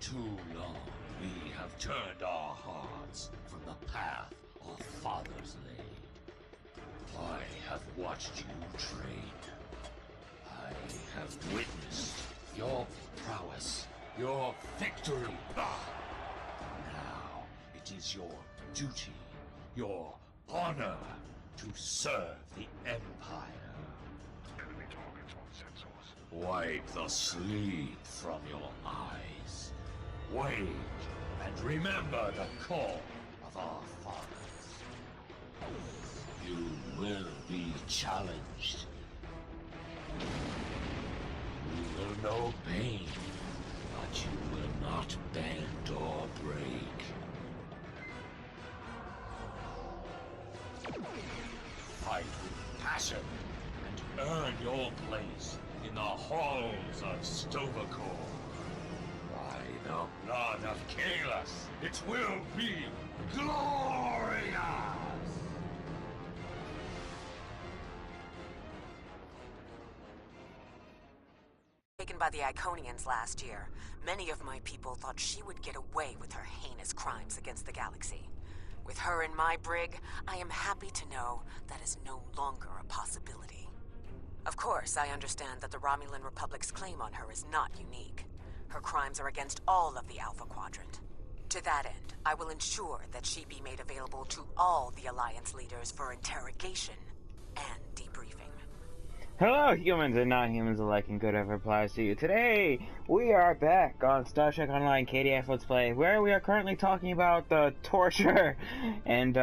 too long we have turned our hearts from the path our fathers laid. I have watched you train. I have witnessed your prowess, your victory. Now it is your duty, your honor, to serve the Empire. Enemy targets on sensors. Wipe the sleep from your eyes. Wait and remember the call of our fathers. You will be challenged. You will know pain, but you will not bend or break. Fight with passion and earn your place in the halls of Stovacor. By the blood of Kalis, it will be glorious! Taken by the Iconians last year, many of my people thought she would get away with her heinous crimes against the galaxy. With her in my brig, I am happy to know that is no longer a possibility. Of course, I understand that the Romulan Republic's claim on her is not unique. Her crimes are against all of the Alpha Quadrant. To that end, I will ensure that she be made available to all the Alliance leaders for interrogation and debriefing. Hello, humans and non-humans alike, and good ever applies to you. Today, we are back on Star Trek Online KDF Let's Play, where we are currently talking about the torture and,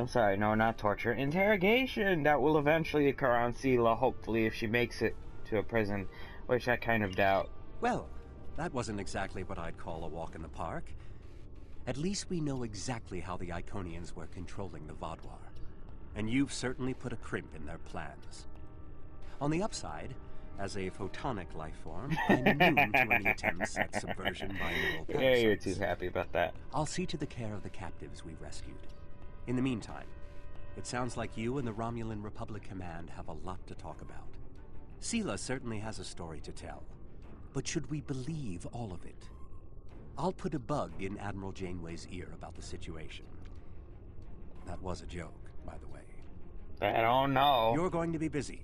sorry, no, not torture, interrogation that will eventually occur on Sela, hopefully, if she makes it to a prison, which I kind of doubt. Well, that wasn't exactly what I'd call a walk in the park. At least we know exactly how the Iconians were controlling the Vaadwaur. And you've certainly put a crimp in their plans. On the upside, as a photonic life form, I'm immune to any attempts at subversion by neural parasites. Yeah, you're too happy about that. I'll see to the care of the captives we rescued. In the meantime, it sounds like you and the Romulan Republic Command have a lot to talk about. Sela certainly has a story to tell, but should we believe all of it? I'll put a bug in Admiral Janeway's ear about the situation. That was a joke, by the way. I don't know. You're going to be busy.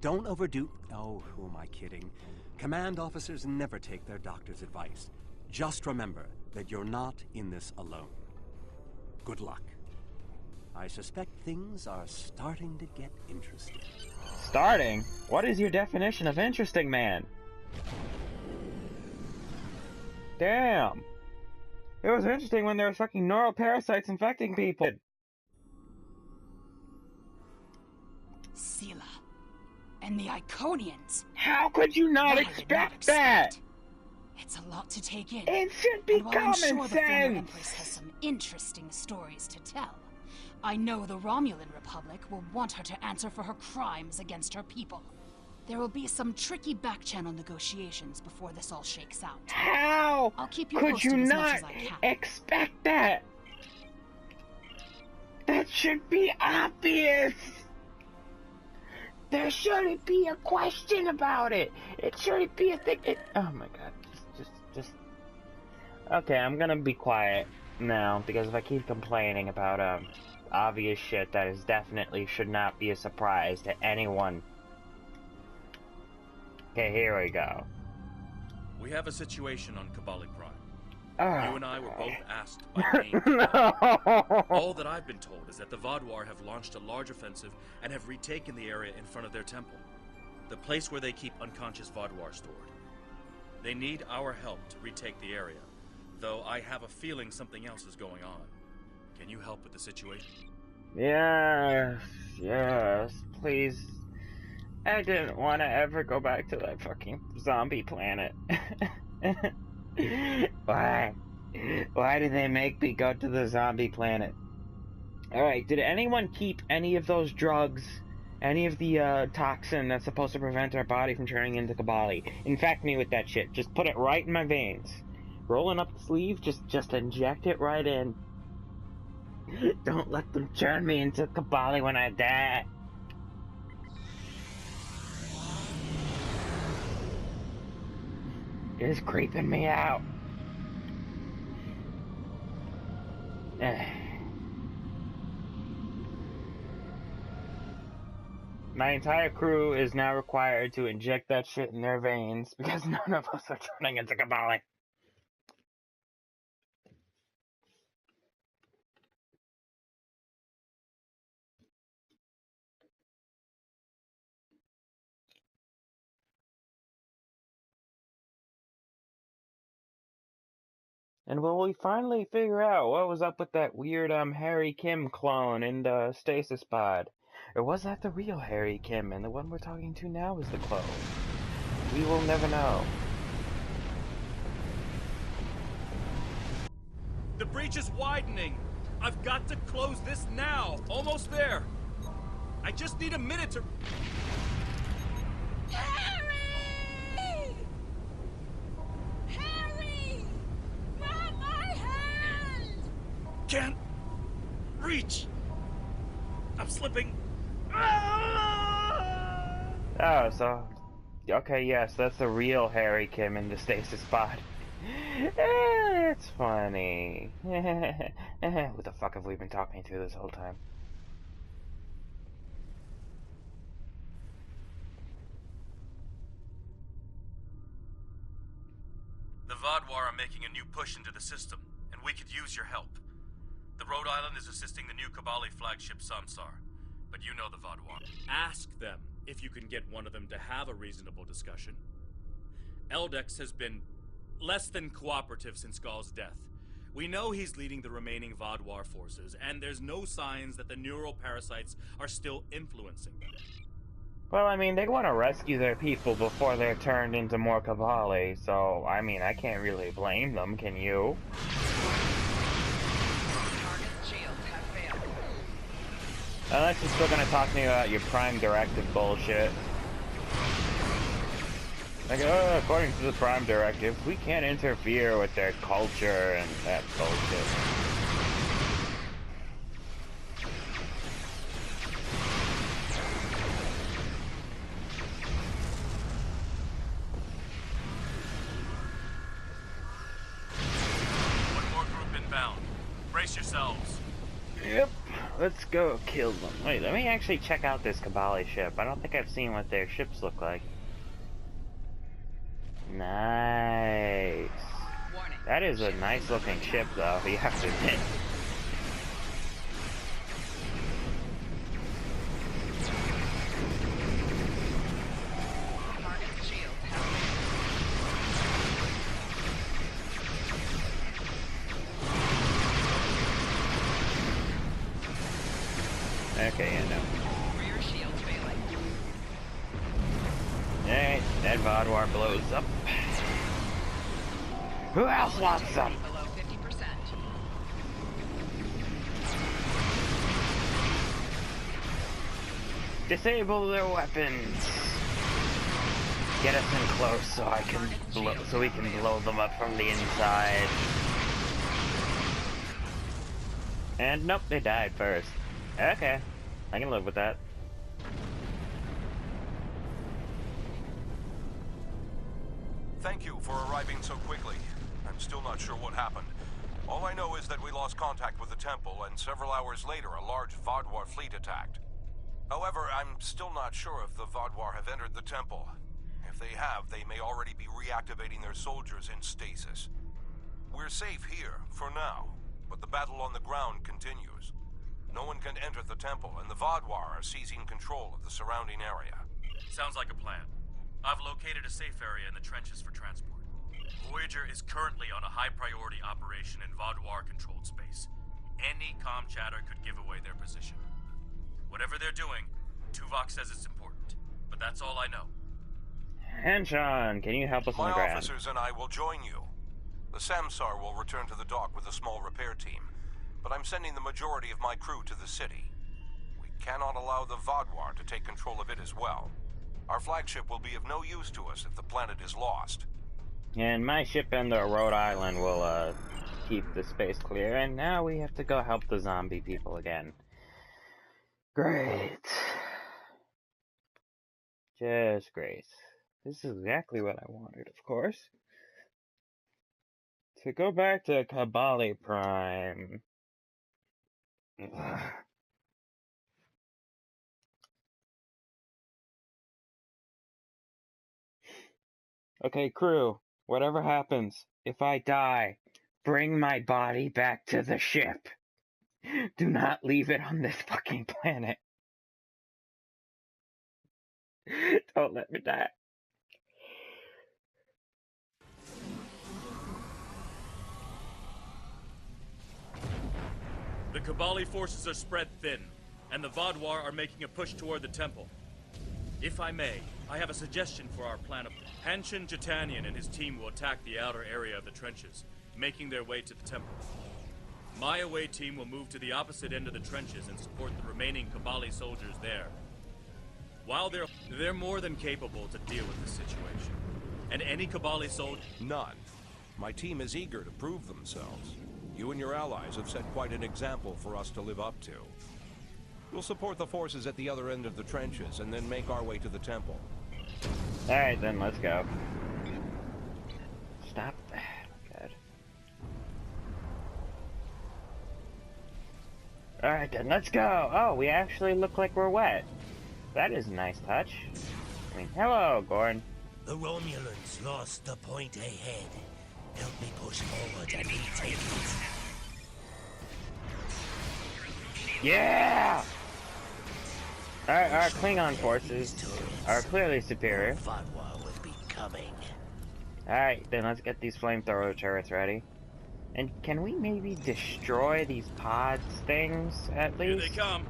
Don't overdo... Oh, who am I kidding? Command officers never take their doctor's advice. Just remember that you're not in this alone. Good luck. I suspect things are starting to get interesting. Starting? What is your definition of interesting, man? Damn. It was interesting when there were fucking neural parasites infecting people. Sela. And the Iconians. How could you not expect that? It's a lot to take in. It should be and while common I'm sure the former sense. Empress has some interesting stories to tell, I know the Romulan Republic will want her to answer for her crimes against her people. There will be some tricky back-channel negotiations before this all shakes out. How I'll keep you could posted you as much not as I can. expect that? That should be obvious. There shouldn't be a question about it. It shouldn't be a thing. Oh my god. Just. Okay, I'm gonna be quiet now, because if I keep complaining about, obvious shit, that is definitely should not be a surprise to anyone. Okay, here we go. We have a situation on Kabali Prime. Oh, You and I were both asked by name. no. All that I've been told is that the Vaadwaur have launched a large offensive and have retaken the area in front of their temple, the place where they keep unconscious Vaadwaur stored. They need our help to retake the area, though I have a feeling something else is going on. Can you help with the situation? Yes, please. I didn't want to ever go back to that fucking zombie planet. Why? Why did they make me go to the zombie planet? Alright, did anyone keep any of those drugs, any of the toxin that's supposed to prevent our body from turning into Kabali? Infect me with that shit. Just put it right in my veins. Rolling up the sleeve, just inject it right in. Don't let them turn me into Kabali when I die. is creeping me out. My entire crew is now required to inject that shit in their veins because none of us are turning into Kabali. And will we finally figure out what was up with that weird Harry Kim clone in the stasis pod? Or was that the real Harry Kim and the one we're talking to now is the clone? We will never know. The breach is widening. I've got to close this now. Almost there. I just need a minute to... Harry! Harry! Grab my hand! Can't reach. I'm slipping. Ah! Oh, so... Okay, yes, that's the real Harry Kim in the stasis pod. It's funny. What the fuck have we been talking to this whole time? The Vodwar are making a new push into the system, and we could use your help. The Rhode Island is assisting the new Kabali flagship Samsar, but you know the Vodwar. Ask them if you can get one of them to have a reasonable discussion. Eldex has been less than cooperative since Gaul's death. We know he's leading the remaining Vodwar forces, and there's no signs that the neural parasites are still influencing them. Well, I mean, they want to rescue their people before they're turned into more Kabali, so, I mean, I can't really blame them, can you? Unless you're still gonna talk to me about your Prime Directive bullshit. Like, according to the Prime Directive, we can't interfere with their culture and that bullshit. One more group inbound. Brace yourselves. Yep, let's go kill them. Wait, let me actually check out this Kabali ship. I don't think I've seen what their ships look like. Nice. That is a nice looking ship though, you have to admit. Okay, yeah, no. Rear shields failing. Alright, that Vodwar blows up. Who else wants some? Below 50%. Disable their weapons. Get us in close so I can so we can blow them up from the inside. And nope, they died first. Okay, I can live with that. Thank you for arriving so quickly. I'm still not sure what happened. All I know is that we lost contact with the temple, and several hours later a large Vodwar fleet attacked. However, I'm still not sure if the Vodwar have entered the temple. If they have, they may already be reactivating their soldiers in stasis. We're safe here, for now, but the battle on the ground continues. No one can enter the temple, and the Vodwar are seizing control of the surrounding area. Sounds like a plan. I've located a safe area in the trenches for transport. Voyager is currently on a high-priority operation in Vodwar-controlled space. Any comm chatter could give away their position. Whatever they're doing, Tuvok says it's important, but that's all I know. Henshawn, can you help us on My the ground? officers and I will join you. The Samsar will return to the dock with a small repair team, but I'm sending the majority of my crew to the city. We cannot allow the Vodwar to take control of it as well. Our flagship will be of no use to us if the planet is lost. And my ship in the Rhode Island will, keep the space clear, and now we have to go help the zombie people again. Great. Just great. This is exactly what I wanted, of course. to go back to Kabali Prime. Ugh. Okay, crew, whatever happens, if I die, bring my body back to the ship. Do not leave it on this fucking planet. Don't let me die. The Kabali forces are spread thin, and the Vaadwaur are making a push toward the temple. If I may, I have a suggestion for our plan of... Hanshin Jatanian and his team will attack the outer area of the trenches, making their way to the temple. My away team will move to the opposite end of the trenches and support the remaining Kabali soldiers there. While they're more than capable to deal with the situation. And any Kabali soldier... None. My team is eager to prove themselves. You and your allies have set quite an example for us to live up to. We'll support the forces at the other end of the trenches and then make our way to the temple. Alright then, let's go. Stop. Good. Alright then, let's go! Oh, we actually look like we're wet. That is a nice touch. I mean, hello, Gordon. The Romulans lost the point ahead. Help me push forward and retake it. Yeah! Our Klingon forces are clearly superior. Vaadwaur will be coming. Alright, then let's get these flamethrower turrets ready. And can we maybe destroy these pods things, at least? Here they come.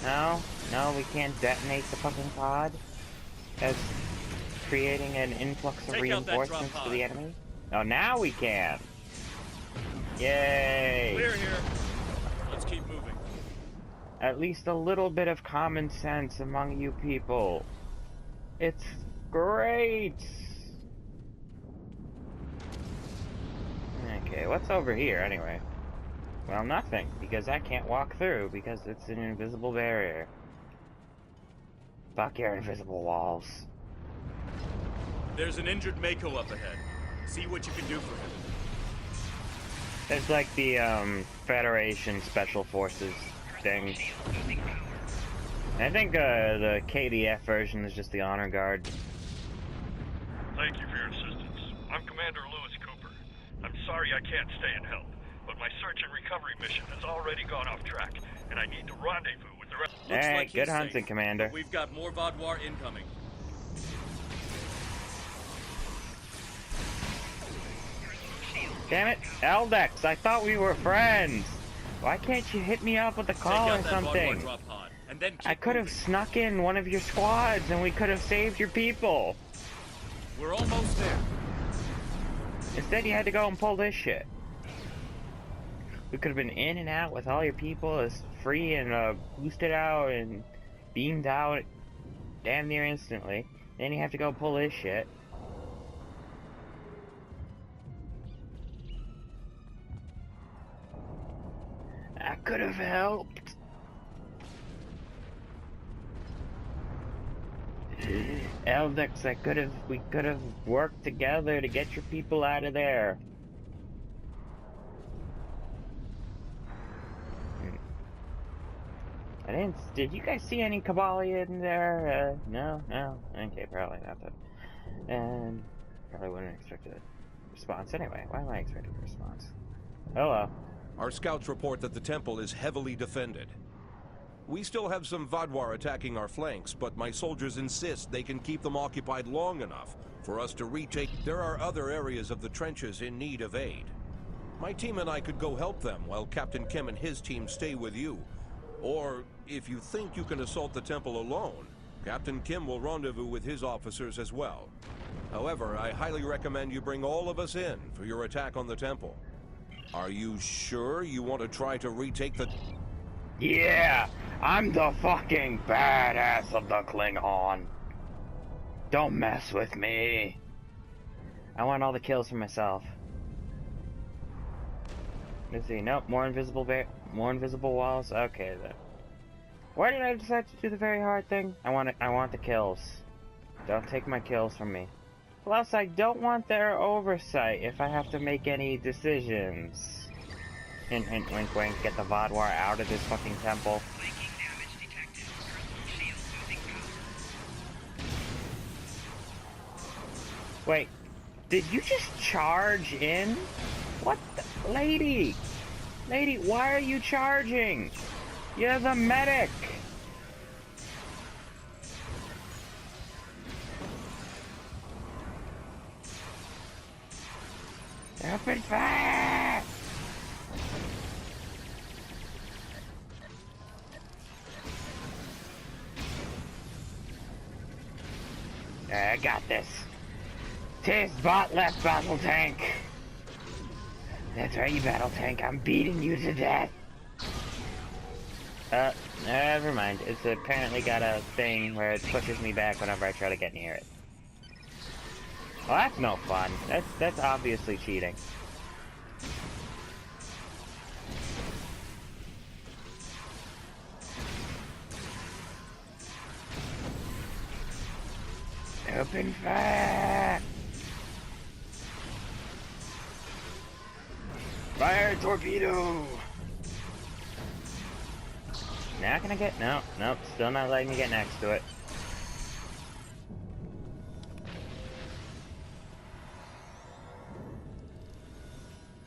No? No, we can't detonate the fucking pod? That's creating an influx of Take out that drop reinforcements pod. to the enemy? Oh, now we can! Yay! Clear here. Let's keep moving. At least a little bit of common sense among you people. It's great! Okay, what's over here anyway? Well, nothing, because I can't walk through, because it's an invisible barrier. Fuck your invisible walls. There's an injured Mako up ahead. See what you can do for him. It's like the, Federation Special Forces thing. I think, the KDF version is just the Honor Guard. Thank you for your assistance. I'm Commander Lewis Cooper. I'm sorry I can't stay and help, but my search and recovery mission has already gone off track, and I need to rendezvous with the rest. Looks Alright, like good he's hunting, safe, Commander. but we've got more Vaadwaur incoming. Damn it, Eldex, I thought we were friends! Why can't you hit me up with a call or Take out that something? Vaadwaur drop pod, and then keep I could have moving. snuck in one of your squads and we could have saved your people. We're almost there. Instead you had to go and pull this shit. We could have been in and out with all your people as free and boosted out and beamed out damn near instantly. Then you have to go pull this shit. I could have helped. Eldex, we could have worked together to get your people out of there. Did you guys see any Kabali in there? No? Okay, probably not that. And probably wouldn't expect a response anyway. Why am I expecting a response? Hello. Our scouts report that the temple is heavily defended. We still have some Vaadwaur attacking our flanks, but my soldiers insist they can keep them occupied long enough for us to retake. There are other areas of the trenches in need of aid. My team and I could go help them while Captain Kim and his team stay with you. Or, if you think you can assault the temple alone, Captain Kim will rendezvous with his officers as well. However, I highly recommend you bring all of us in for your attack on the temple. Are you sure you want to try to retake the... Yeah, I'm the fucking badass of the Klingon. Don't mess with me. I want all the kills for myself. Let's see. Nope, more invisible walls. Okay then. Why did I decide to do the very hard thing? I want the kills. Don't take my kills from me. Plus, I don't want their oversight if I have to make any decisions. Hint, hint, wink, wink. Get the Vodwar out of this fucking temple. Wait, did you just charge in? What the... Lady! Lady, why are you charging? You're the medic! Open fire! I got this. Tis bot left, battle tank. That's right, you battle tank. I'm beating you to death. Never mind. It's apparently got a thing where it pushes me back whenever I try to get near it. Well, that's no fun. That's obviously cheating. Open fire! Fire torpedo! Now can I get... No, nope, still not letting me get next to it.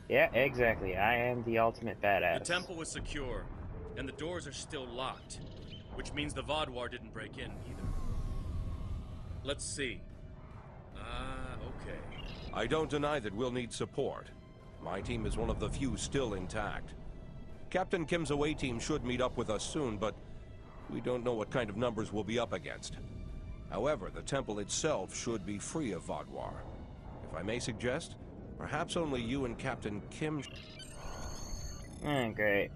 Yeah, exactly. I am the ultimate badass. The temple was secure, and the doors are still locked, which means the Vodwar didn't break in either. Let's see. Okay. I don't deny that we'll need support. My team is one of the few still intact. Captain Kim's away team should meet up with us soon, but we don't know what kind of numbers we'll be up against. However, the temple itself should be free of Vodwar. If I may suggest, perhaps only you and Captain Kim... Great.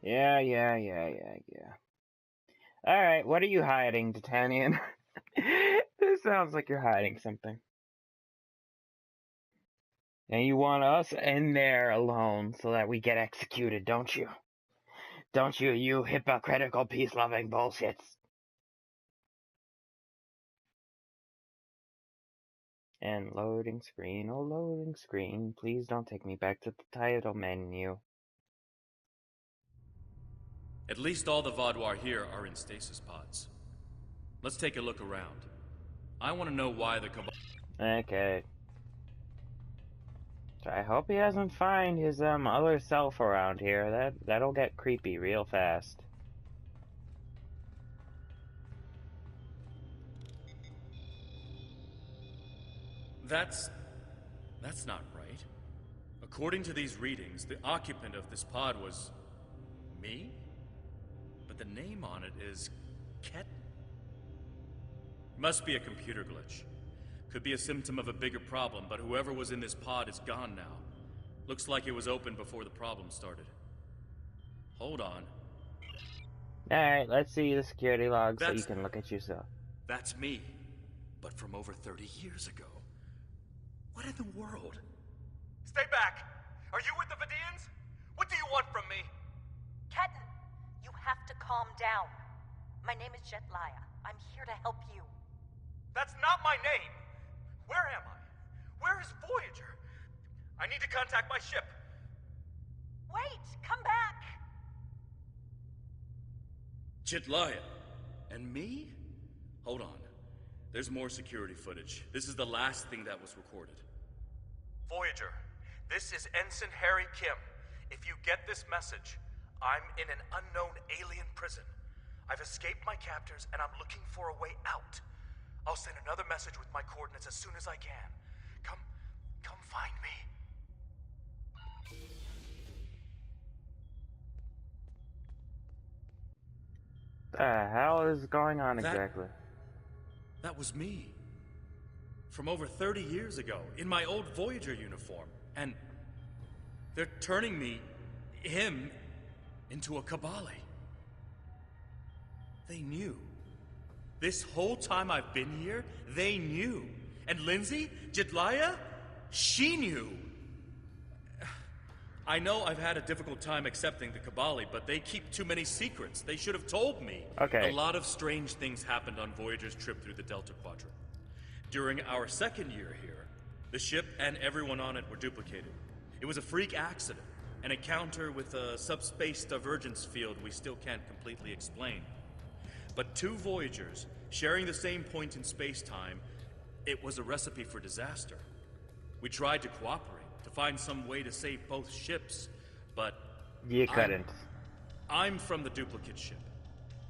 Yeah. Alright, what are you hiding, Titanian? This sounds like you're hiding something. And you want us in there alone so that we get executed, don't you? Don't you, you hypocritical peace-loving bullshits? And loading screen, oh loading screen, please don't take me back to the title menu. At least all the Vodwar here are in stasis pods. Let's take a look around. I want to know why the Cabal... Okay. So I hope he doesn't find his other self around here. That'll get creepy real fast. That's not right. According to these readings, the occupant of this pod was... me? But the name on it is... Ket? Must be a computer glitch. Could be a symptom of a bigger problem, but whoever was in this pod is gone now. Looks like it was open before the problem started. Hold on. Alright, let's see the security logs so you can look at yourself. That's me. But from over 30 years ago. What in the world? Stay back! Are you with the Vidians? What do you want from me? Ketan, you have to calm down. My name is Jetlaya. I'm here to help you. That's not my name! Where am I? Where is Voyager? I need to contact my ship. Wait! Come back! Jetlaya. And me? Hold on. There's more security footage. This is the last thing that was recorded. Voyager, this is Ensign Harry Kim. If you get this message, I'm in an unknown alien prison. I've escaped my captors and I'm looking for a way out. I'll send another message with my coordinates as soon as I can. Come find me. The hell is going on exactly? That was me. From over 30 years ago, in my old Voyager uniform. And they're turning him, into a Kabali. They knew. This whole time I've been here, they knew. And Lindsay, Jetlaya, she knew. I know I've had a difficult time accepting the Kabali, but they keep too many secrets. They should have told me. Okay. A lot of strange things happened on Voyager's trip through the Delta Quadrant. During our second year here, the ship and everyone on it were duplicated. It was a freak accident, an encounter with a subspace divergence field we still can't completely explain. But two Voyagers, sharing the same point in space-time, it was a recipe for disaster. We tried to cooperate, to find some way to save both ships, but... You couldn't. I'm from the duplicate ship.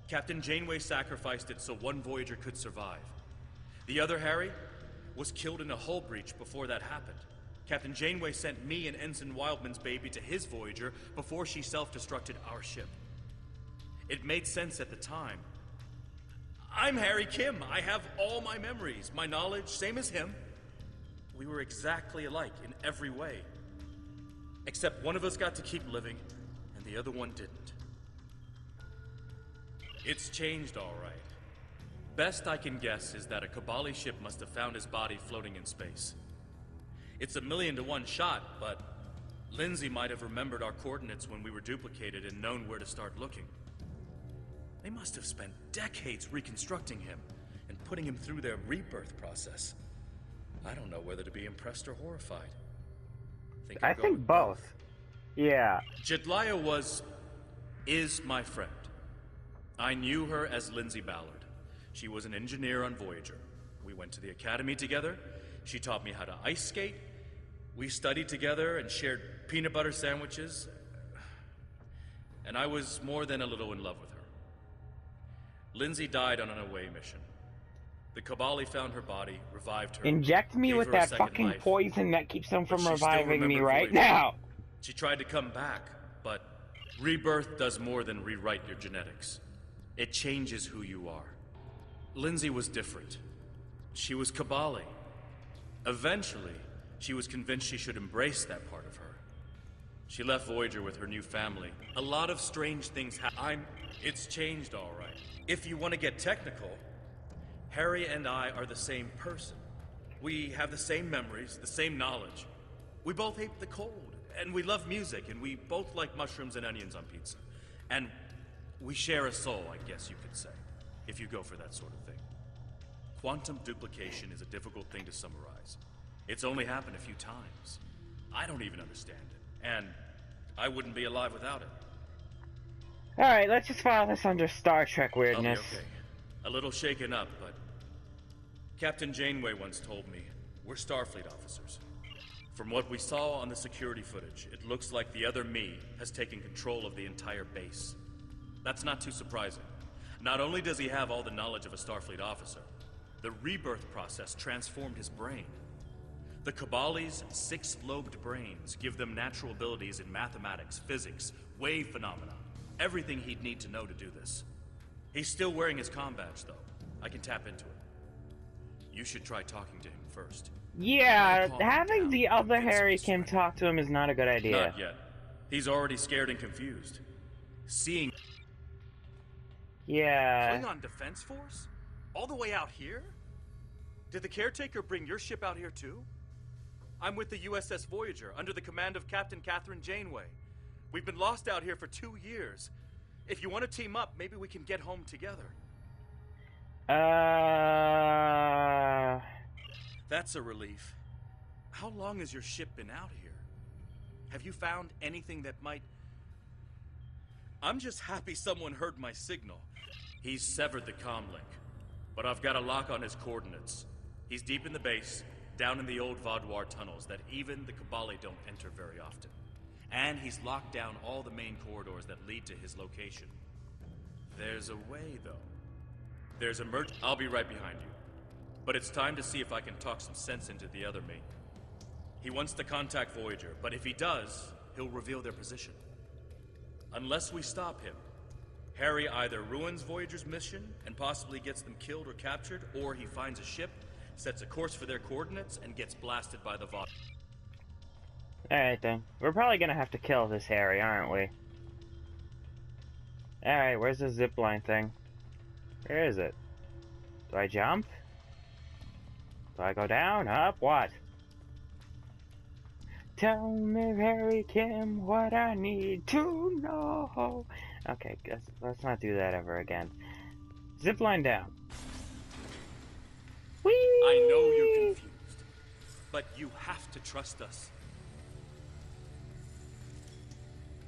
Captain Janeway sacrificed it so one Voyager could survive. The other, Harry, was killed in a hull breach before that happened. Captain Janeway sent me and Ensign Wildman's baby to his Voyager before she self-destructed our ship. It made sense at the time. I'm Harry Kim. I have all my memories, my knowledge, same as him. We were exactly alike in every way. Except one of us got to keep living, and the other one didn't. It's changed, all right. Best I can guess is that a Kabali ship must have found his body floating in space. It's a 1,000,000 to 1 shot, but Lindsay might have remembered our coordinates when we were duplicated and known where to start looking. They must have spent decades reconstructing him and putting him through their rebirth process. I don't know whether to be impressed or horrified. I think both. Yeah. Jedliah is my friend. I knew her as Lindsay Ballard. She was an engineer on Voyager. We went to the academy together. She taught me how to ice skate. We studied together and shared peanut butter sandwiches. And I was more than a little in love with her. Lindsay died on an away mission. The Kabali found her body, revived her. Inject me with that fucking life, poison that keeps them from reviving me right now. She tried to come back, but rebirth does more than rewrite your genetics. It changes who you are. Lindsay was different. She was Kabali. Eventually, she was convinced she should embrace that part of her. She left Voyager with her new family. A lot of strange things happened. It's changed, all right. If you want to get technical, Harry and I are the same person. We have the same memories, the same knowledge. We both hate the cold, and we love music, and we both like mushrooms and onions on pizza. And we share a soul, I guess you could say, if you go for that sort of thing. Quantum duplication is a difficult thing to summarize. It's only happened a few times. I don't even understand it, and I wouldn't be alive without it. Alright, let's just file this under Star Trek weirdness. I'll be okay. A little shaken up, but Captain Janeway once told me, we're Starfleet officers. From what we saw on the security footage, it looks like the other me has taken control of the entire base. That's not too surprising. Not only does he have all the knowledge of a Starfleet officer, the rebirth process transformed his brain. The Kabali's 6-lobed brains give them natural abilities in mathematics, physics, wave phenomena, everything he'd need to know to do this. He's still wearing his comm badge, though. I can tap into it. You should try talking to him first. Yeah, having the other Harry Kim talk to him is not a good idea. Not yet. He's already scared and confused. Seeing... Yeah. Klingon Defense Force? All the way out here? Did the caretaker bring your ship out here too? I'm with the USS Voyager, under the command of Captain Catherine Janeway. We've been lost out here for 2 years. If you want to team up, maybe we can get home together. That's a relief. How long has your ship been out here? Have you found anything that might... I'm just happy someone heard my signal. He's severed the comm link, but I've got a lock on his coordinates. He's deep in the base, down in the old Vaudouar tunnels that even the Kabali don't enter very often. And he's locked down all the main corridors that lead to his location. There's a way, though. There's a I'll be right behind you. But it's time to see if I can talk some sense into the other me. He wants to contact Voyager, but if he does, he'll reveal their position. Unless we stop him, Harry either ruins Voyager's mission and possibly gets them killed or captured, or he finds a ship, sets a course for their coordinates, and gets blasted by the Vaudouar. Alright then. We're probably gonna have to kill this Harry, aren't we? Alright, where's the zipline thing? Where is it? Do I jump? Do I go down? Up? What? Tell me, Harry Kim, what I need to know. Okay, let's not do that ever again. Zipline down. Whee! I know you're confused, but you have to trust us.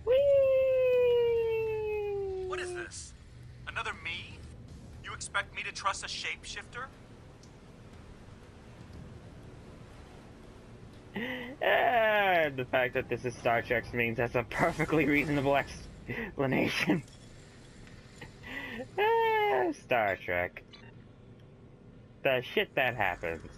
Whee! What is this? Another me? You expect me to trust a shapeshifter? The fact that this is Star Trek means that's a perfectly reasonable explanation. Star Trek. The shit that happens.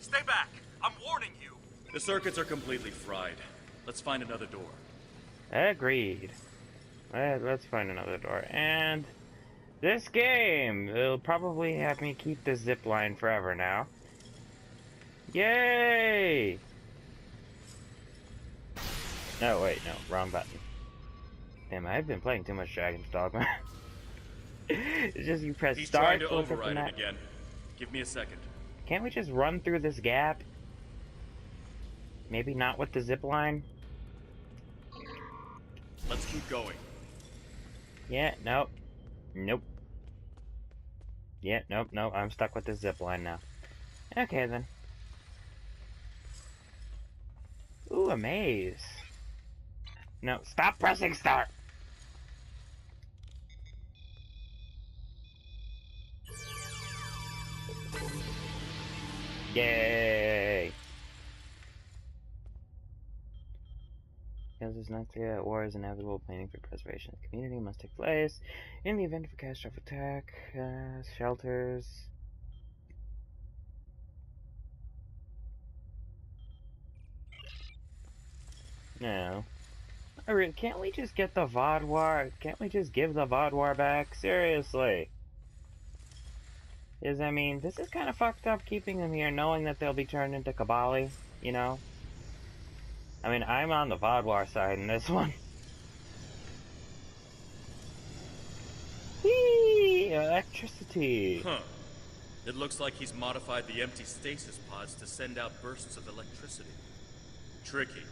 Stay back! I'm warning you! The circuits are completely fried. Let's find another door. Agreed. Let's find another door. And this game will probably have me keep this zipline forever now. Yay! No, wait, no, wrong button. Damn, I've been playing too much Dragon's Dogma. It's just you press He's start. trying to look at the override map. it again. Give me a second. Can't we just run through this gap? Maybe not with the zipline? Let's keep going. Yeah, nope. Nope. Yeah, nope, nope. I'm stuck with the zipline now. Okay, then. Ooh, a maze. No, stop pressing start! Yay! Because it's not clear that war is inevitable, planning for preservation of the community must take place. In the event of a catastrophic attack, shelters. No. Can't we just get the Vodwar? Can't we just give the Vodwar back? Seriously. I mean, this is kind of fucked up keeping them here, knowing that they'll be turned into Kabali, you know? I mean, I'm on the Vodwar side in this one. Whee! Electricity! Huh. It looks like he's modified the empty stasis pods to send out bursts of electricity. Tricky.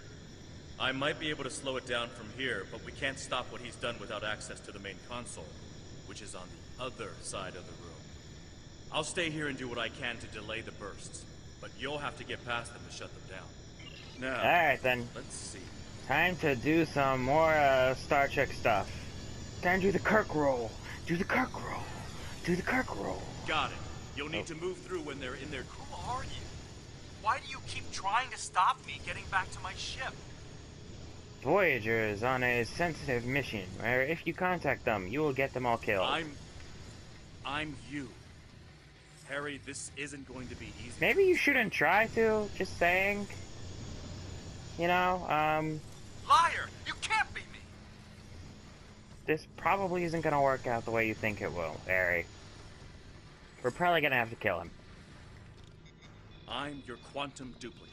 I might be able to slow it down from here, but we can't stop what he's done without access to the main console, which is on the other side of the room. I'll stay here and do what I can to delay the bursts, but you'll have to get past them to shut them down. Now, alright then. Let's see. Time to do some more Star Trek stuff. Time to do the Kirk roll. Do the Kirk roll. Do the Kirk roll. Got it. You'll need to move through when they're in there. Who are you? Why do you keep trying to stop me getting back to my ship? Voyager is on a sensitive mission where if you contact them, you will get them all killed. I'm you. Harry, this isn't going to be easy. Maybe you shouldn't try to, just saying. You know, Liar! You can't be me! this probably isn't gonna work out the way you think it will, Harry. We're probably gonna have to kill him. I'm your quantum duplicate.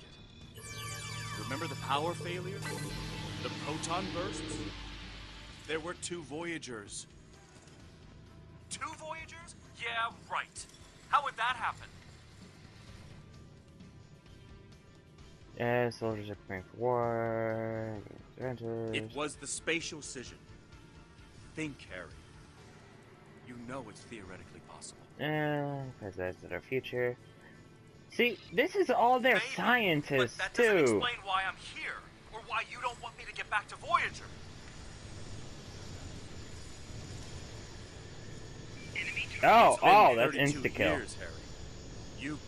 Remember the power failure? The proton bursts? There were 2 Voyagers. 2 Voyagers? Yeah, right. How would that happen? Soldiers are preparing for war. It was the spatial scission. Think, Harry. You know it's theoretically possible. Because that's our future. See, this is all their Maybe, scientists, but that doesn't too. explain why I'm here, or why you don't want me to get back to Voyager. Oh, that's 32 insta-kill. years, Harry. You...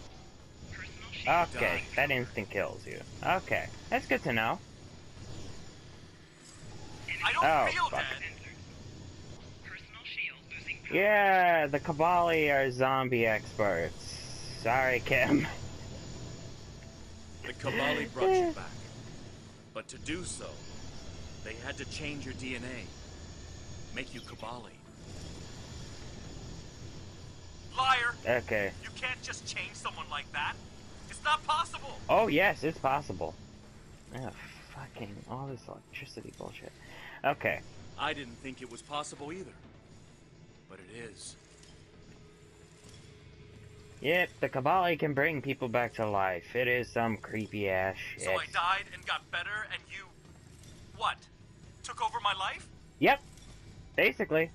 Okay, that instant kills you. Okay, that's good to know. I don't feel fuck. dead. Yeah, the Kabali are zombie experts. Sorry, Kim. The Kabali brought you back. But to do so, they had to change your DNA. Make you Kabali. Liar! Okay. You can't just change someone like that. It's not possible. Oh, yes, it's possible. Oh, fucking all this electricity bullshit. Okay. I didn't think it was possible either. But it is. Yep, the Kabali can bring people back to life. It is some creepy ass shit. So I died and got better, and you... what? Took over my life? Yep. Basically.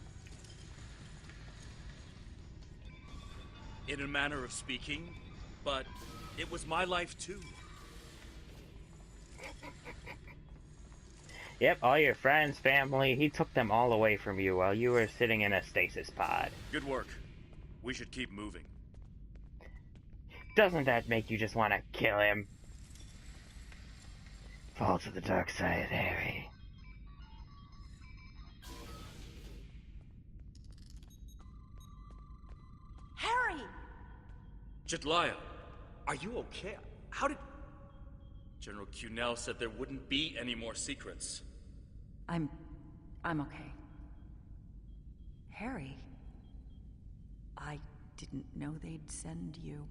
in a manner of speaking, but it was my life too. Yep, all your friends, family, he took them all away from you while you were sitting in a stasis pod. Good work. We should keep moving. Doesn't that make you just want to kill him? Fall to the dark side, Harry. Harry! Jetlaya, are you okay? How did... General Cunell said there wouldn't be any more secrets. I'm okay. Harry, I didn't know they'd send you.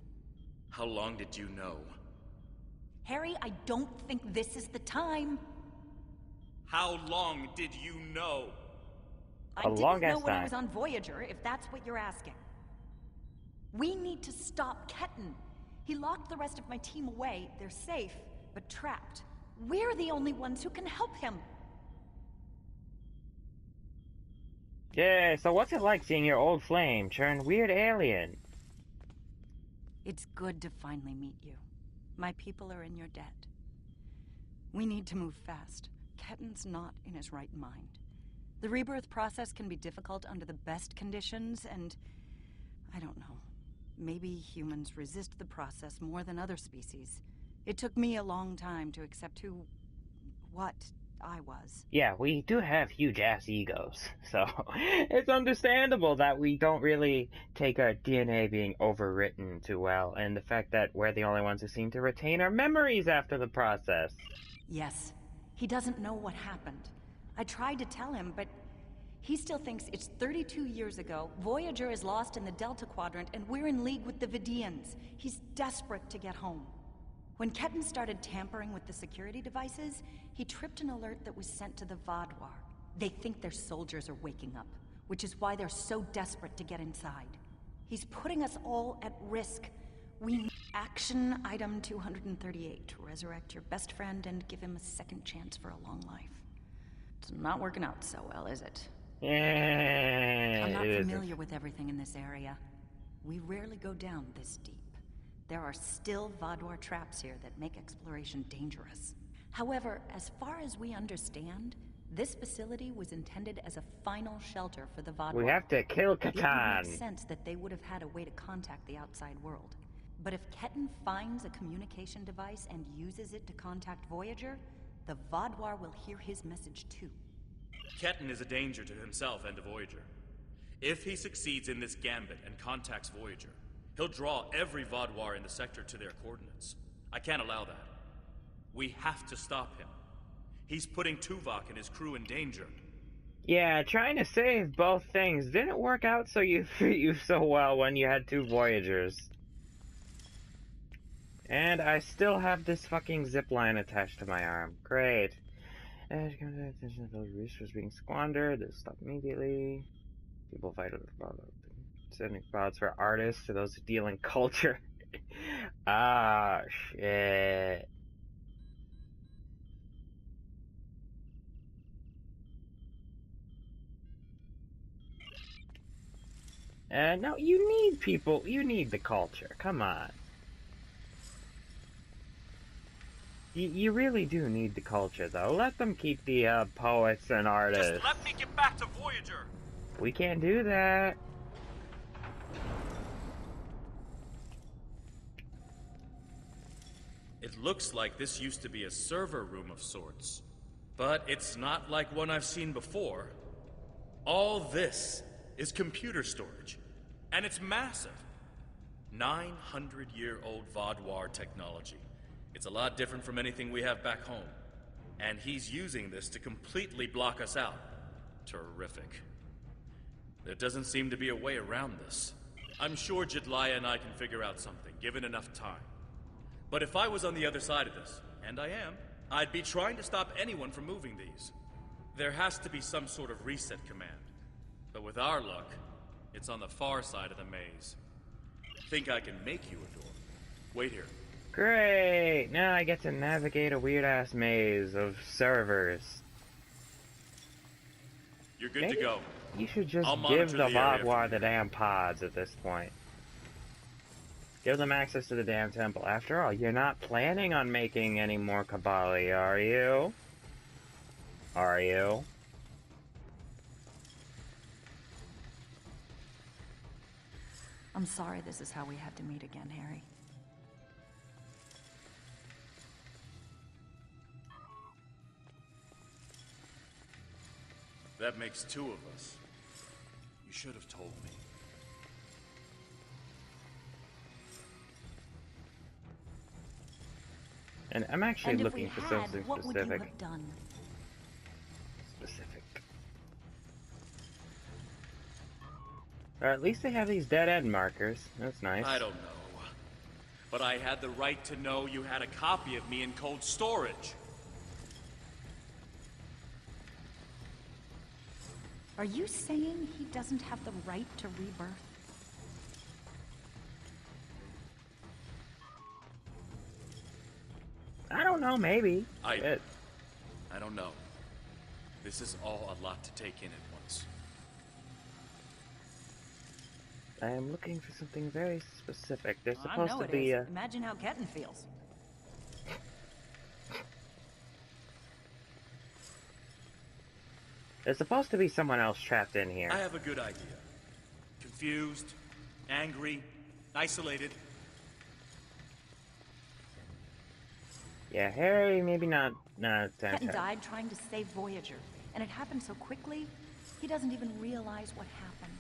How long did you know? Harry, I don't think this is the time. How long did you know? I didn't know when I was on Voyager, if that's what you're asking. We need to stop Ketan. He locked the rest of my team away. They're safe, but trapped. We're the only ones who can help him. Yeah, so what's it like seeing your old flame turn weird alien? It's good to finally meet you. My people are in your debt. We need to move fast. Ketan's not in his right mind. The rebirth process can be difficult under the best conditions, and I don't know. Maybe humans resist the process more than other species. It took me a long time to accept what I was. Yeah, we do have huge-ass egos, so it's understandable that we don't really take our DNA being overwritten too well, and the fact that we're the only ones who seem to retain our memories after the process. Yes. He doesn't know what happened. I tried to tell him, but he still thinks it's 32 years ago, Voyager is lost in the Delta Quadrant, and we're in league with the Vidians. He's desperate to get home. When Ketan started tampering with the security devices, he tripped an alert that was sent to the Vaadwaur. They think their soldiers are waking up, which is why they're so desperate to get inside. He's putting us all at risk. We need Action Item 238 to resurrect your best friend and give him a second chance for a long life. It's not working out so well, is it? Yeah, I'm not familiar with everything in this area. We rarely go down this deep. There are still Vaadwaur traps here that make exploration dangerous. However, as far as we understand, this facility was intended as a final shelter for the Vaadwaur. We have to kill Ketan. It would make sense that they would have had a way to contact the outside world. But if Ketan finds a communication device and uses it to contact Voyager, the Vaadwaur will hear his message too. Ketan is a danger to himself and to Voyager. If he succeeds in this gambit and contacts Voyager, he'll draw every Vaadwaur in the sector to their coordinates. I can't allow that. We have to stop him. He's putting Tuvok and his crew in danger. Yeah, trying to save both things didn't work out so well when you had two Voyagers. And I still have this fucking zipline attached to my arm. Great. As you come to the attention of those resources being squandered, this stop immediately. People vital about sending thoughts for artists to those who deal in culture. Ah, shit. No, you need people, you need the culture, come on. You really do need the culture, though. Let them keep the, poets and artists. Just let me get back to Voyager! We can't do that. It looks like this used to be a server room of sorts. But it's not like one I've seen before. All this is computer storage. And it's massive. 900-year-old Vaadwaur technology. It's a lot different from anything we have back home. And he's using this to completely block us out. Terrific. There doesn't seem to be a way around this. I'm sure Jetlaya and I can figure out something, given enough time. But if I was on the other side of this, and I am, I'd be trying to stop anyone from moving these. There has to be some sort of reset command. But with our luck, it's on the far side of the maze. Think I can make you a door? Wait here. Great! Now I get to navigate a weird-ass maze of servers. You're good to go. You should just I'll give monitor the the area Vaadwaur the damn pods at this point. Give them access to the damn temple. After all, you're not planning on making any more Kabali, are you? Are you? I'm sorry this is how we had to meet again, Harry. That makes two of us. You should have told me. And I'm actually And looking if for we something had, what specific. would you have done? Specific. Or at least they have these dead end markers. That's nice. I don't know. But I had the right to know you had a copy of me in cold storage. Are you saying he doesn't have the right to rebirth? I don't know, maybe. I don't know. This is all a lot to take in at once. I am looking for something very specific. There's I supposed know to it be is. Imagine how Ketten feels. There's supposed to be someone else trapped in here. I have a good idea. Confused, angry, isolated. Yeah, Harry, maybe not. Ketten died trying to save Voyager, and it happened so quickly, he doesn't even realize what happened.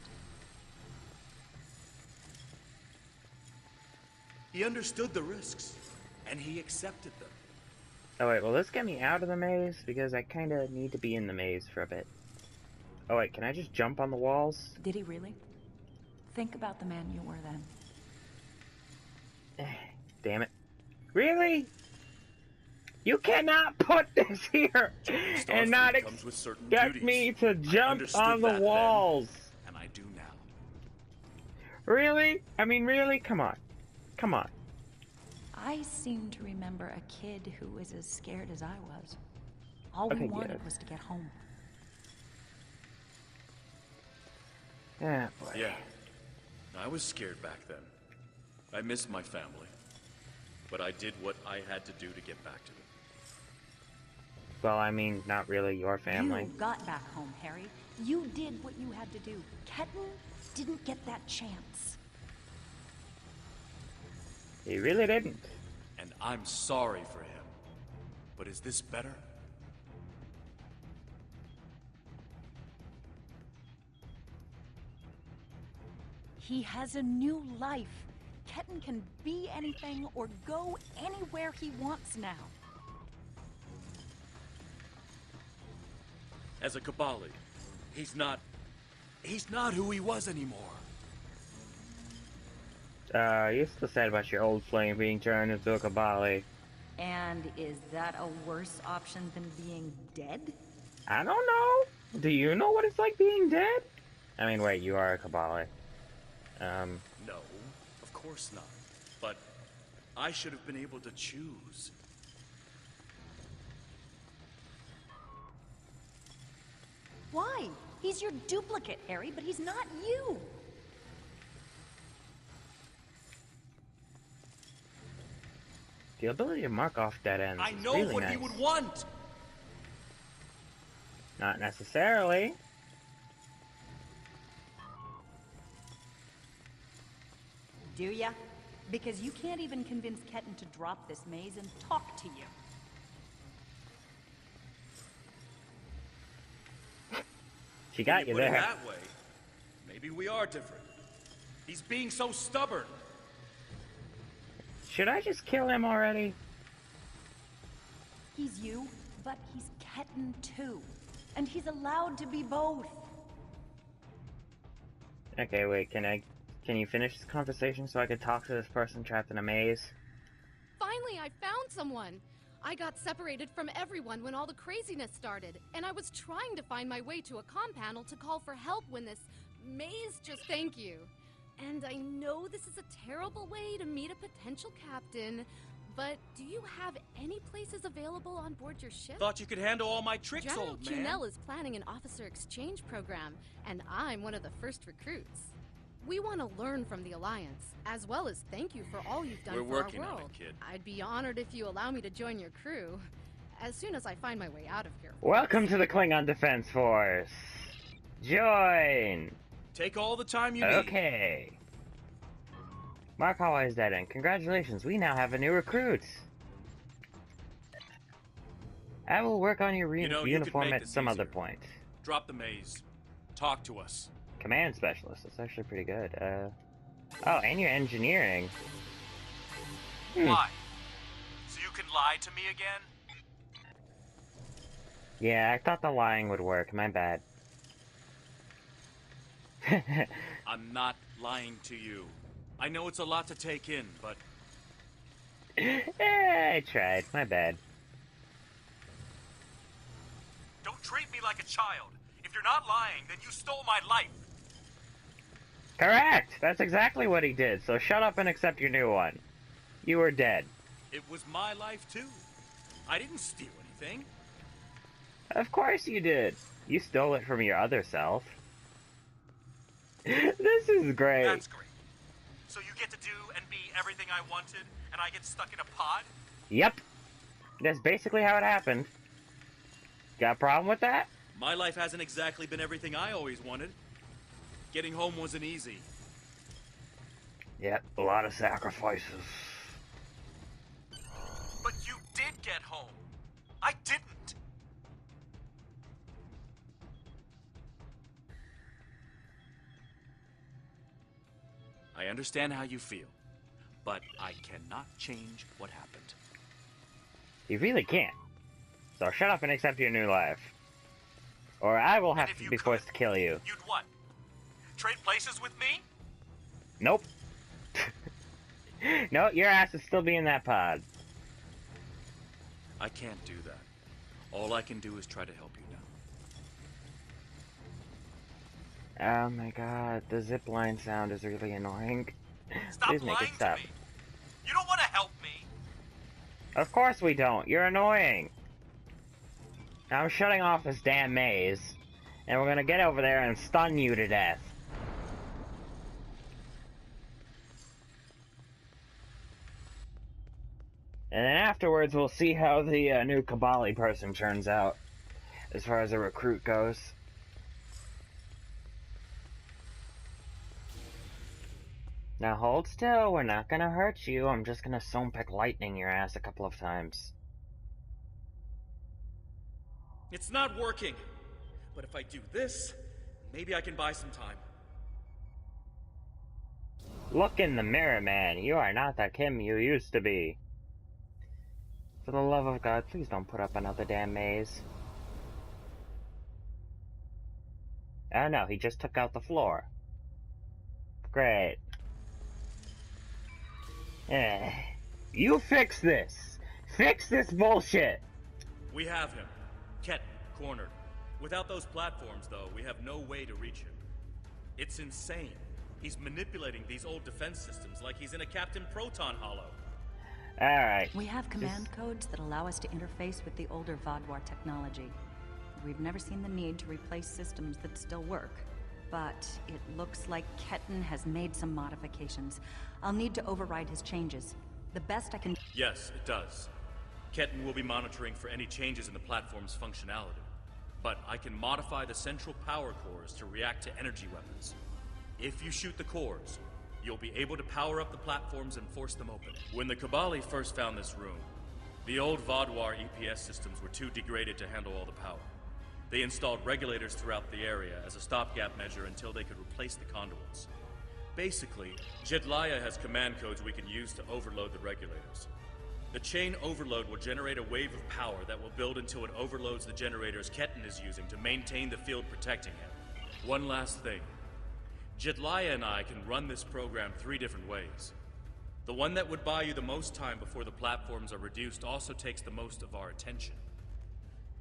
He understood the risks, and he accepted them. Oh wait, will this get me out of the maze? Because I kind of need to be in the maze for a bit. Oh wait, can I just jump on the walls? Did he really? Think about the man you were then. Damn it. Really? You cannot put this here and not expect me to jump on the walls. Then, and I do now. Really? I mean, really? Come on. Come on. I seem to remember a kid who was as scared as I was. All we wanted was to get home. Yeah, boy. Yeah. I was scared back then. I missed my family. But I did what I had to do to get back to them. Well, I mean, not really your family. You got back home, Harry. You did what you had to do. Ketten didn't get that chance. He really didn't. And I'm sorry for him. But is this better? He has a new life. Ketten can be anything or go anywhere he wants now. As a Kabali, he's not who he was anymore. You still said about your old flame being turned into a Kabali. And is that a worse option than being dead? I don't know. Do you know what it's like being dead? I mean, wait, you are a Kabali. No, of course not. But I should have been able to choose. Why? He's your duplicate, Harry, but he's not you. The ability to mark off dead ends I is know really what nice. he would want. Not necessarily. Do ya? Because you can't even convince Ketten to drop this maze and talk to you. She got you Put it there. that way, maybe we are different. He's being so stubborn. Should I just kill him already? He's you, but he's Ketten too. And he's allowed to be both. Okay, wait, can you finish this conversation so I can talk to this person trapped in a maze? Finally, I found someone! I got separated from everyone when all the craziness started, and I was trying to find my way to a comm panel to call for help when this maze just thank you. And I know this is a terrible way to meet a potential captain, but do you have any places available on board your ship? Thought you could handle all my tricks, General old man. Cunell is planning an officer exchange program, and I'm one of the first recruits. We want to learn from the Alliance, as well as thank you for all you've done We're for working our on world. it, kid. I'd be honored if you allow me to join your crew, as soon as I find my way out of here. Welcome to the Klingon Defense Force. Join. Take all the time you need. Okay. Mark Hallway is dead end. Congratulations, we now have a new recruit. I will work on your You know, you could uniform make at this some other easier. point. Drop the maze. Talk to us. Command specialist. That's actually pretty good. Oh, and you're engineering. Why? So you can lie to me again? Yeah, I thought the lying would work. My bad. I'm not lying to you. I know it's a lot to take in, but... I tried. My bad. Don't treat me like a child. If you're not lying, then you stole my life. Correct! That's exactly what he did, so shut up and accept your new one. You were dead. It was my life, too. I didn't steal anything. Of course you did. You stole it from your other self. This is great. That's great. So you get to do and be everything I wanted, and I get stuck in a pod? Yep. That's basically how it happened. Got a problem with that? My life hasn't exactly been everything I always wanted. Getting home wasn't easy. Yep, a lot of sacrifices. But you did get home. I didn't. I understand how you feel, but I cannot change what happened. You really can't. So shut up and accept your new life. Or I will have to be forced to kill you. You'd what? Trade places with me? Nope. No, your ass is still be in that pod. I can't do that. All I can do is try to help you now. Oh my god, the zipline sound is really annoying. Stop Please make it lying stop. to me. You don't want to help me. Of course we don't. You're annoying. Now I'm shutting off this damn maze, and we're gonna get over there and stun you to death. And then afterwards, we'll see how the new Kabali person turns out, as far as a recruit goes. Now hold still, we're not gonna hurt you, I'm just gonna Sompek lightning your ass a couple of times. It's not working. But if I do this, maybe I can buy some time. Look in the mirror, man, you are not the Kim you used to be. For the love of God, please don't put up another damn maze. Oh no, he just took out the floor. Great. You fix this! Fix this bullshit! We have him. Ket, cornered. Without those platforms, though, we have no way to reach him. It's insane. He's manipulating these old defense systems like he's in a Captain Proton Hollow. Alright. We have command codes that allow us to interface with the older Vodwar technology. We've never seen the need to replace systems that still work. But it looks like Ketten has made some modifications. I'll need to override his changes. The best I can... Yes, it does. Ketten will be monitoring for any changes in the platform's functionality. But I can modify the central power cores to react to energy weapons. If you shoot the cores, you'll be able to power up the platforms and force them open. When the Kabali first found this room, the old Vodwar EPS systems were too degraded to handle all the power. They installed regulators throughout the area as a stopgap measure until they could replace the conduits. Basically, Jedliah has command codes we can use to overload the regulators. The chain overload will generate a wave of power that will build until it overloads the generators Ketten is using to maintain the field protecting him. One last thing. Jedliah and I can run this program 3 different ways. The one that would buy you the most time before the platforms are reduced also takes the most of our attention.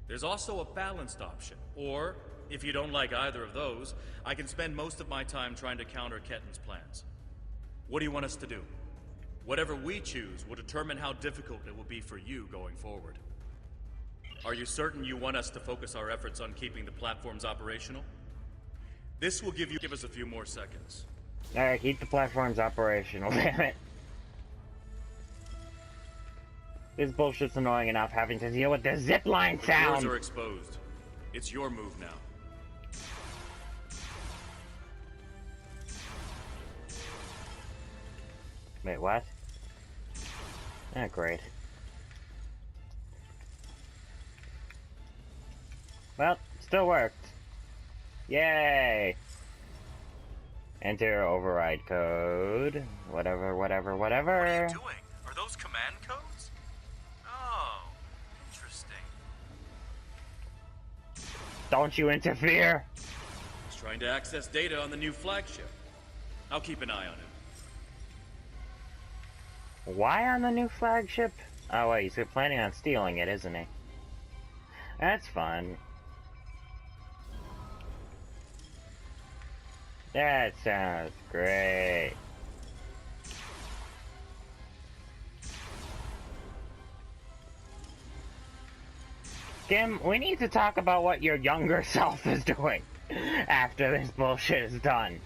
There's also a balanced option, or, if you don't like either of those, I can spend most of my time trying to counter Ketten's plans. What do you want us to do? Whatever we choose will determine how difficult it will be for you going forward. Are you certain you want us to focus our efforts on keeping the platforms operational? This will give us a few more seconds. Alright, keep the platforms operational, damn it. This bullshit's annoying enough having to deal with this zipline sound! The doors are exposed. It's your move now. Wait, what? Ah, great. Well, still worked. Yay! Enter override code. Whatever. What are you doing? Are those command codes? Oh, interesting. Don't you interfere! He's trying to access data on the new flagship. I'll keep an eye on him. Why on the new flagship? Oh wait, he's planning on stealing it, isn't he? That's fun. That sounds great. Kim, we need to talk about what your younger self is doing after this bullshit is done.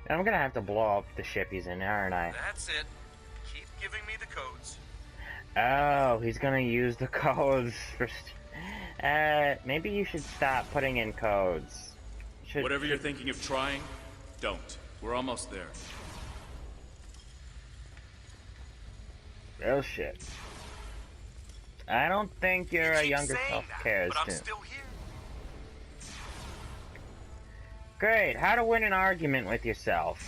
I'm gonna have to blow up the ship he's in, aren't I? That's it. Keep giving me the codes. Oh, he's gonna use the codes for... maybe you should stop putting in codes. Whatever you're thinking of trying, don't. We're almost there. Real shit. I don't think your younger self cares, but I'm too. still here. Great, how to win an argument with yourself.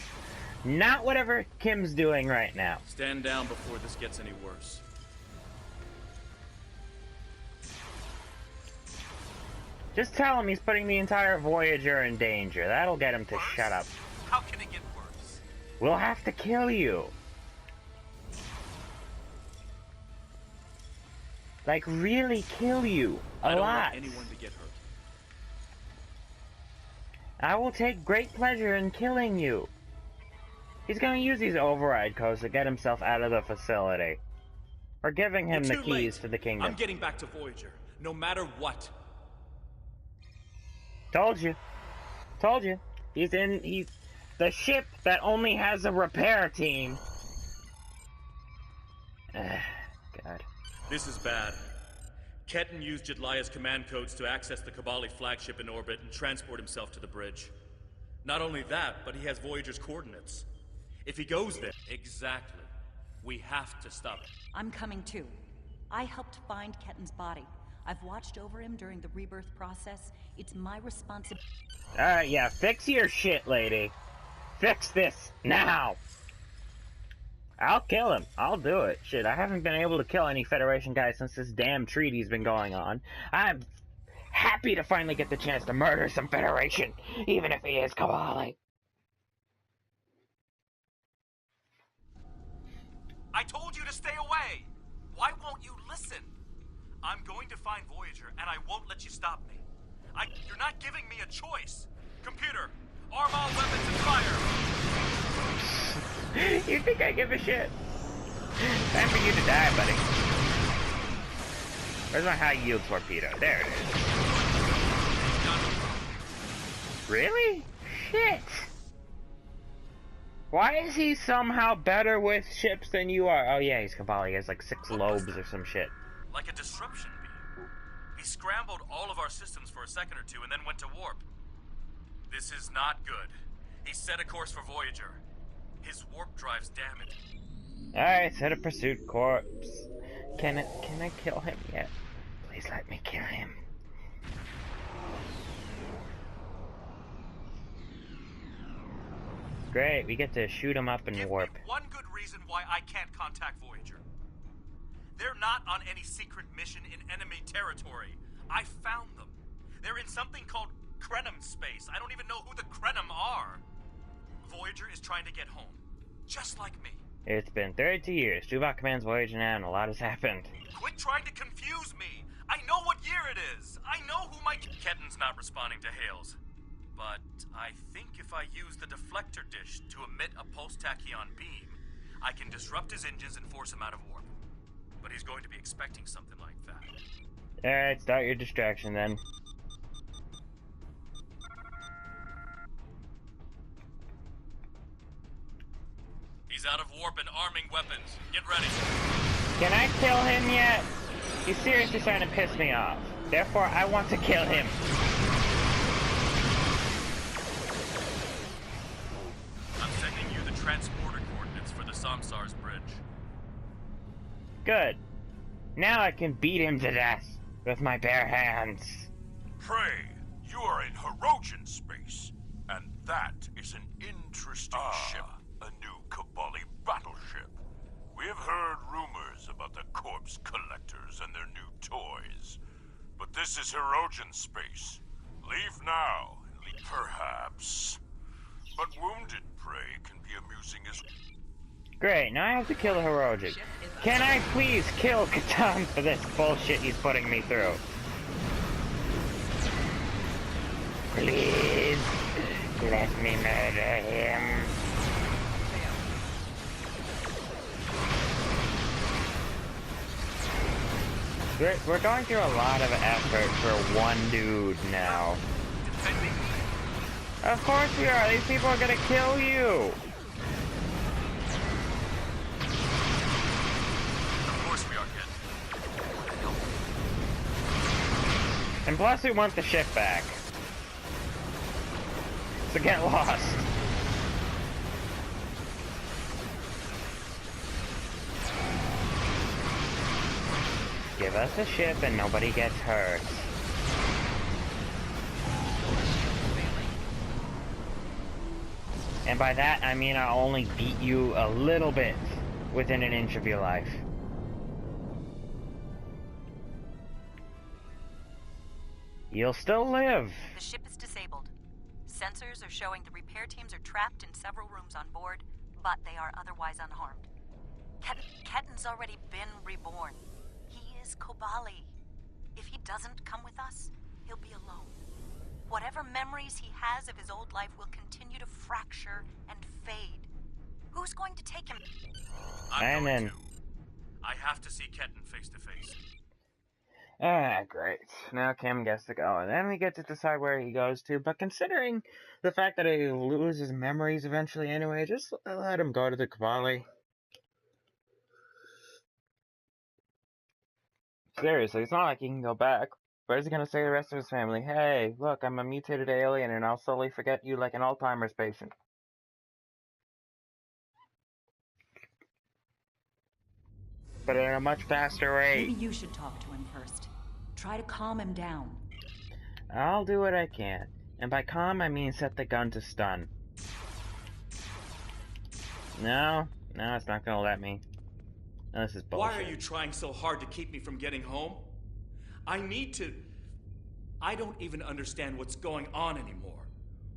Not whatever Kim's doing right now. Stand down before this gets any worse. Just tell him he's putting the entire Voyager in danger. That'll get him to shut up. How can it get worse? We'll have to kill you. Like, really kill you. A I don't lot. want anyone to get hurt. I will take great pleasure in killing you. He's gonna use these override codes to get himself out of the facility. We're giving him the You're too keys late. to the kingdom. I'm getting back to Voyager, no matter what. Told you. Told you. He's the ship that only has a repair team. God. This is bad. Ketan used Jedliah's command codes to access the Kabali flagship in orbit and transport himself to the bridge. Not only that, but he has Voyager's coordinates. If he goes there... Exactly. We have to stop it. I'm coming too. I helped find Ketan's body. I've watched over him during the rebirth process. It's my responsibility. Alright, yeah, fix your shit, lady. Fix this, now! I'll kill him. I'll do it. Shit, I haven't been able to kill any Federation guys since this damn treaty's been going on. I'm happy to finally get the chance to murder some Federation, even if he is Kabali. I told you to stay away! Why won't you listen? I'm going to find Voyager, and I won't let you stop me. You're not giving me a choice. Computer, arm all weapons and fire! You think I give a shit? Time for you to die, buddy. Where's my high yield torpedo? There it is. Really? Shit! Why is he somehow better with ships than you are? Oh yeah, he's Kabali. He has like 6 lobes or some shit. Like a disruption beam. He scrambled all of our systems for a second or two and then went to warp. This is not good. He set a course for Voyager. His warp drive's damaged. Alright, set a pursuit corpse. Can I kill him yet? Please let me kill him. Great, we get to shoot him up and warp. Give me one good reason why I can't contact Voyager. They're not on any secret mission in enemy territory. I found them. They're in something called Krenim space. I don't even know who the Krenim are. Voyager is trying to get home. Just like me. It's been 32 years. Tuvok commands Voyager now, and a lot has happened. Quit trying to confuse me. I know what year it is. I know who my... Ketan's not responding to hails. But I think if I use the deflector dish to emit a pulse-tachyon beam, I can disrupt his engines and force him out of warp. But he's going to be expecting something like that. Alright, start your distraction then. He's out of warp and arming weapons. Get ready. Can I kill him yet? He's seriously starting to piss me off. Therefore, I want to kill him. I'm sending you the transporter coordinates for the Samsar's bridge. Good. Now I can beat him to death with my bare hands. Prey, you are in Hirogen space, and that is an interesting ship. A new Kabali battleship. We have heard rumors about the corpse collectors and their new toys. But this is Hirogen space. Leave now. Perhaps. But wounded prey can be amusing as... Great, now I have to kill the Hirogen. Can I please kill Catan for this bullshit he's putting me through? Please, let me murder him. We're going through a lot of effort for one dude now. Of course we are. These people are gonna kill you. Of course we are, kid. And plus we want the ship back. So get lost. Give us a ship and nobody gets hurt. And by that, I mean I'll only beat you a little bit within an inch of your life. You'll still live. The ship is disabled. Sensors are showing the repair teams are trapped in several rooms on board, but they are otherwise unharmed. Ketan's already been reborn. He is Kobali. If he doesn't come with us, he'll be alone. Whatever memories he has of his old life will continue to fracture and fade. Who's going to take him? I'm going to. I have to see Ketan face to face. Ah, great. Now Kim gets to go, and then we get to decide where he goes to, but considering the fact that he loses memories eventually anyway, just let him go to the Kobali. Seriously, it's not like he can go back. Where's he gonna say to the rest of his family, hey, look, I'm a mutated alien and I'll slowly forget you like an Alzheimer's patient. But at a much faster rate. Maybe you should talk to him first. Try to calm him down. I'll do what I can. And by calm, I mean set the gun to stun. No, it's not gonna let me. No, this is bullshit. Why are you trying so hard to keep me from getting home? I need to... I don't even understand what's going on anymore.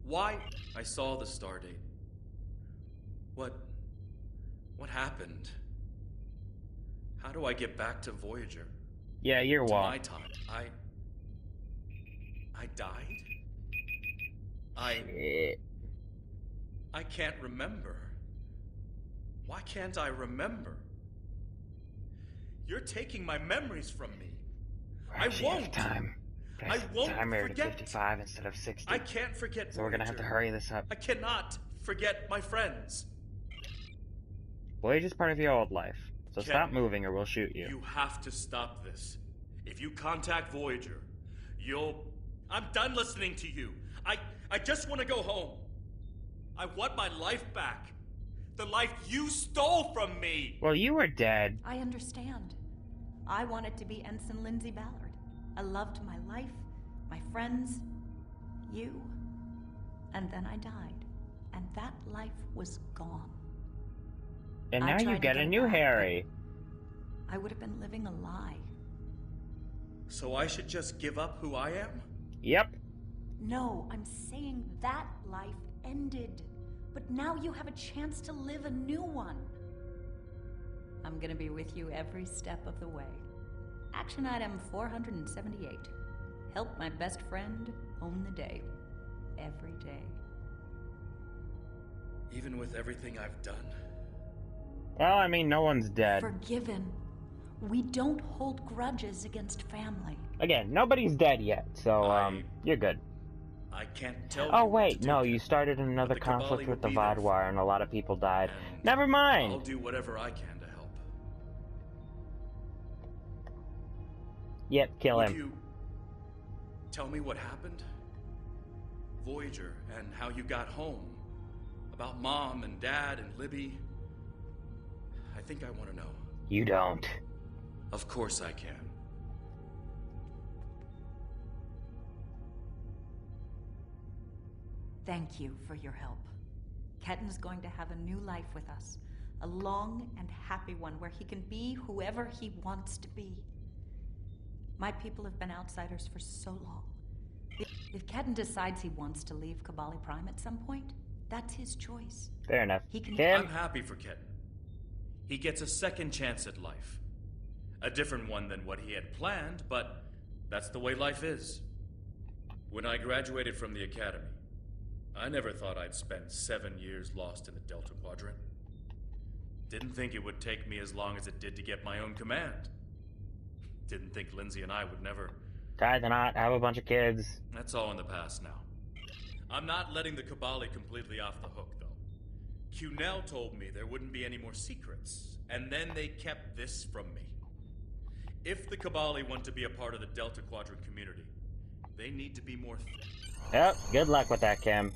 Why? I saw the stardate. What happened? How do I get back to Voyager? Yeah, you're to what? my time. I died? Shit. I can't remember. Why can't I remember? You're taking my memories from me. I won't. Time. I won't timer to forget. 55 instead of 60. I can't forget. So we're gonna have to hurry this up. I cannot forget my friends. Voyager's part of your old life, so Ken, stop moving or we'll shoot you. You have to stop this. If you contact Voyager, I'm done listening to you. I just want to go home. I want my life back. The life you stole from me. Well, you were dead. I understand. I wanted to be Ensign Lindsay Ballard. I loved my life, my friends, you. And then I died. And that life was gone. And now you get a new Harry. I would have been living a lie. So I should just give up who I am? Yep. No, I'm saying that life ended. But now you have a chance to live a new one. I'm gonna be with you every step of the way. Action item 478. Help my best friend own the day. Every day. Even with everything I've done? Well, I mean, no one's dead. Forgiven. We don't hold grudges against family. Again, nobody's dead yet, so, you're good. I can't tell Oh you what to wait, do, no, Captain, you started another but the conflict Kabali with will the be there Vodwar and a lot of people died. and Never mind! I'll do whatever I can to help. Yep, kill Would him. you tell me what happened? Voyager, and how you got home. About Mom and Dad and Libby. I think I want to know. You don't. Of course I can. Thank you for your help. Ketten's going to have a new life with us. A long and happy one where he can be whoever he wants to be. My people have been outsiders for so long. If Ketten decides he wants to leave Kabali Prime at some point, that's his choice. Fair enough. I'm happy for Ketten. He gets a second chance at life. A different one than what he had planned, but that's the way life is. When I graduated from the academy, I never thought I'd spend 7 years lost in the Delta Quadrant. Didn't think it would take me as long as it did to get my own command. Didn't think Lindsay and I would never... Tie the knot, have a bunch of kids. That's all in the past now. I'm not letting the Kabali completely off the hook, though. Cunell told me there wouldn't be any more secrets, and then they kept this from me. If the Kabali want to be a part of the Delta Quadrant community, they need to be more... Yep, good luck with that, Kim.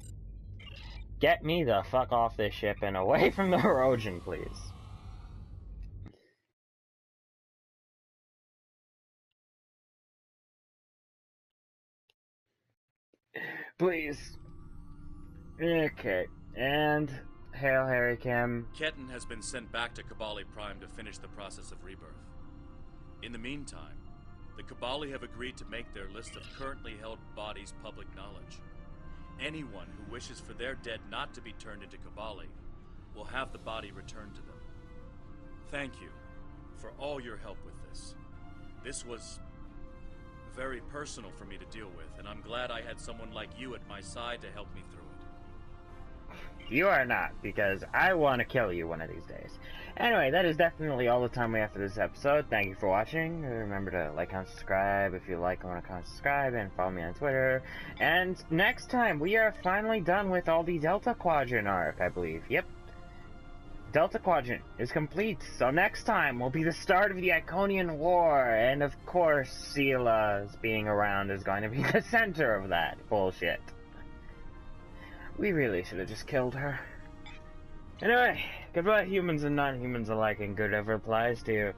Get me the fuck off this ship and away from the Hirogen, please. Please. Okay, and hail Harry Kim. Ketten has been sent back to Kabali Prime to finish the process of rebirth. In the meantime, the Kabali have agreed to make their list of currently held bodies public knowledge. Anyone who wishes for their dead not to be turned into Kabali will have the body returned to them. Thank you for all your help with this. This was very personal for me to deal with, and I'm glad I had someone like you at my side to help me through it. You are not, because I want to kill you one of these days. Anyway, that is definitely all the time we have for this episode. Thank you for watching. Remember to like, comment, subscribe if you like, comment, subscribe, and follow me on Twitter. And next time, we are finally done with all the Delta Quadrant arc, I believe. Yep. Delta Quadrant is complete, so next time will be the start of the Iconian War, and of course, Seela's being around is going to be the center of that bullshit. We really should have just killed her. Anyway, goodbye humans and non-humans alike, and good ever applies to you.